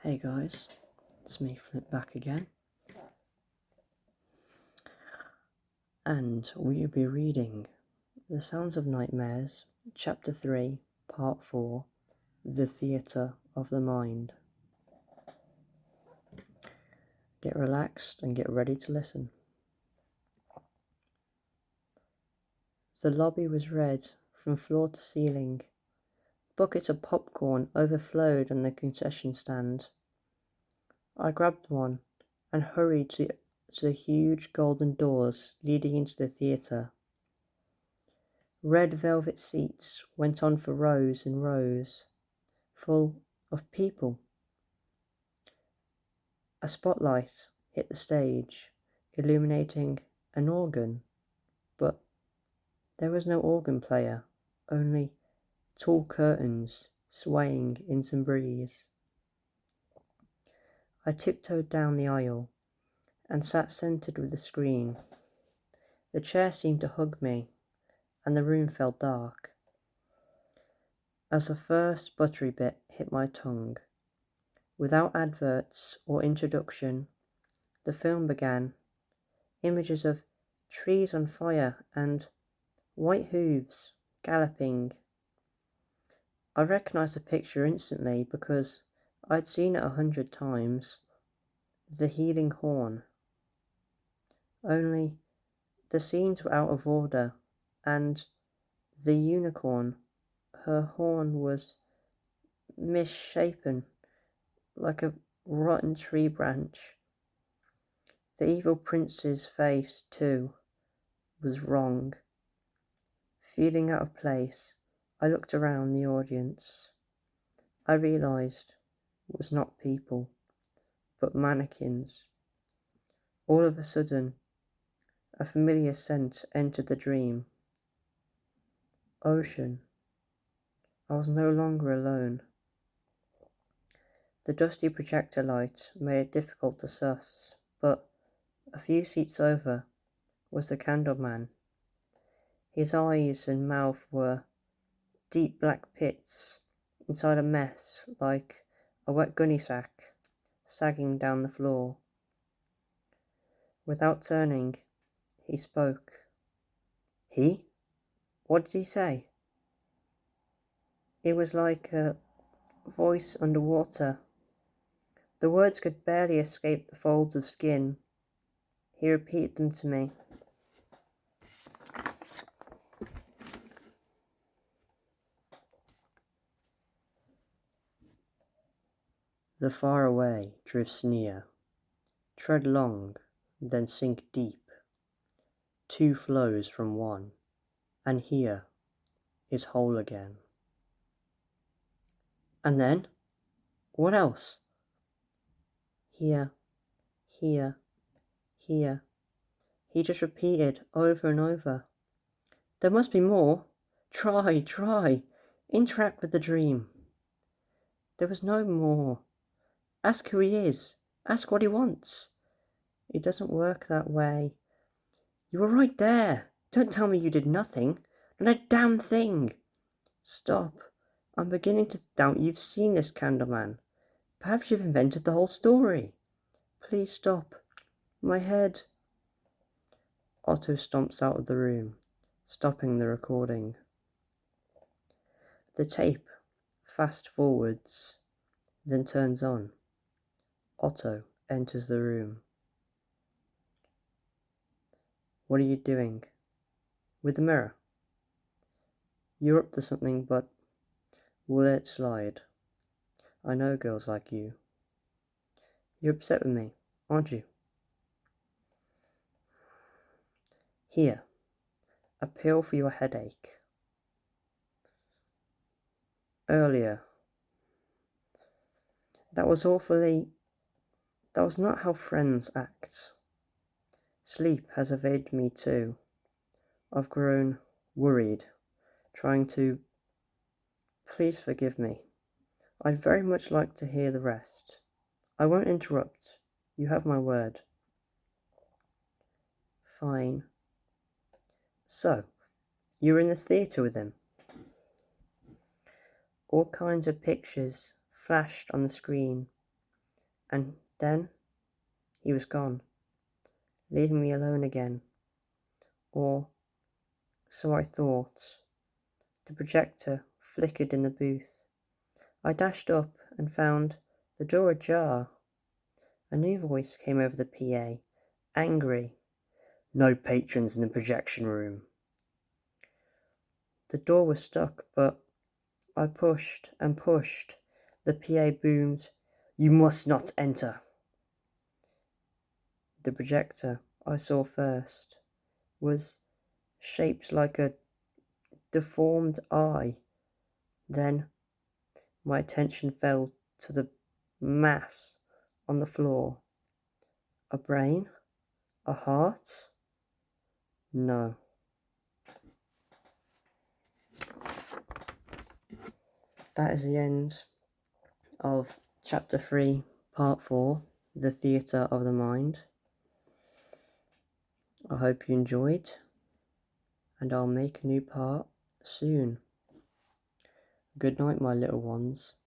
Hey guys, it's me, Flip, back again, and we'll be reading The Sounds of Nightmares, Chapter 3, Part 4, The Theatre of the Mind. Get relaxed and get ready to listen. The lobby was red from floor to ceiling. Buckets of popcorn overflowed on the concession stand. I grabbed one and hurried to the huge golden doors leading into the theatre. Red velvet seats went on for rows and rows, full of people. A spotlight hit the stage, illuminating an organ, but there was no organ player, only tall curtains swaying in some breeze. I tiptoed down the aisle and sat centered with the screen. The chair seemed to hug me, and the room felt dark. As the first buttery bit hit my tongue, without adverts or introduction, the film began. Images of trees on fire and white hooves galloping. I recognized the picture instantly because I'd seen it 100 times. The healing horn. Only the scenes were out of order, and the unicorn, her horn was misshapen, like a rotten tree branch. The evil prince's face, too, was wrong. Feeling out of place, I looked around the audience. I realized it was not people, but mannequins. All of a sudden, a familiar scent entered the dream. Ocean. I was no longer alone. The dusty projector light made it difficult to suss, but a few seats over was the Candleman. His eyes and mouth were deep black pits inside a mess like a wet gunny sack sagging down the floor. Without turning, he spoke. He? What did he say? It was like a voice underwater. The words could barely escape the folds of skin. He repeated them to me. The far away drifts near. Tread long, then sink deep. Two flows from one, and here is whole again. And then? What else? Here, here, here. He just repeated over and over. There must be more. Try. Interact with the dream. There was no more. Ask who he is. Ask what he wants. It doesn't work that way. You were right there. Don't tell me you did nothing. Not a damn thing. Stop. I'm beginning to doubt you've seen this Candleman. Perhaps you've invented the whole story. Please stop. My head. Otto stomps out of the room, stopping the recording. The tape fast forwards, then turns on. Otto enters the room. What are you doing? With the mirror. You're up to something, but we'll let it slide. I know girls like you. You're upset with me, aren't you? Here, a pill for your headache. Earlier. That was not how friends act. Sleep has evaded me too. I've grown worried, trying to... Please forgive me. I'd very much like to hear the rest. I won't interrupt. You have my word. Fine. So, you were in the theatre with him? All kinds of pictures flashed on the screen. And then he was gone, leaving me alone again. Or so I thought. The projector flickered in the booth. I dashed up and found the door ajar. A new voice came over the PA, angry. No patrons in the projection room. The door was stuck, but I pushed and pushed. The PA boomed, You must not enter. The projector I saw first was shaped like a deformed eye. Then my attention fell to the mass on the floor. A brain? A heart? No. That is the end of Chapter 3, Part 4, The Theatre of the Mind. I hope you enjoyed, and I'll make a new part soon. Good night, my little ones.